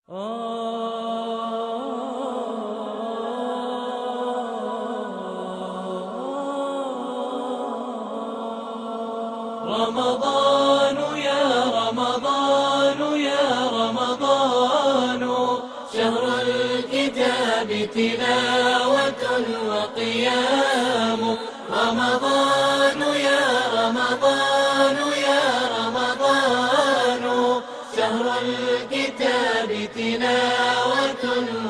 رمضان يا رمضان يا رمضان، شهر الكتاب تلاوة وقيام. رمضان يا رمضان يا رمضان، شهر الكتاب تلاوة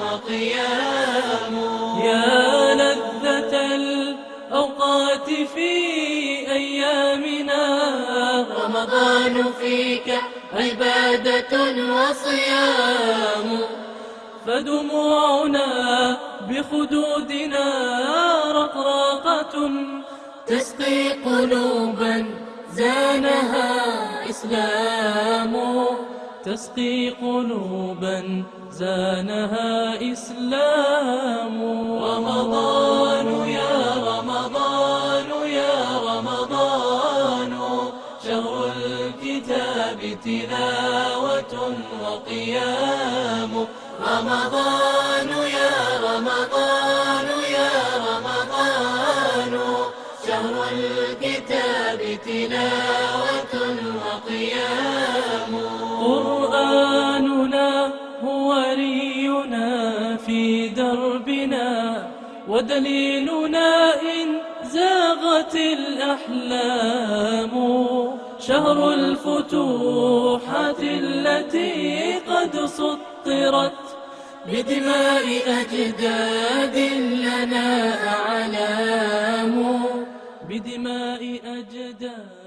وقيام. يا لذة الأوقات في أيامنا، رمضان فيك عبادة وصيام. فدموعنا بخدودنا رقراقة، تسقي قلوبا زانها إسلام. تسقي قلوبا زانها إسلام. رمضان يا رمضان يا رمضان، شهر الكتاب تلاوة وقيام. رمضان يا رمضان يا رمضان، شهر الكتاب تلاوة وقيام. قرآننا هو ولينا في دربنا، ودليلنا إن زاغت الأحلام. شهر الفتوحات التي قد سطرت بدماء أجداد لنا أعلام. بدماء أجداد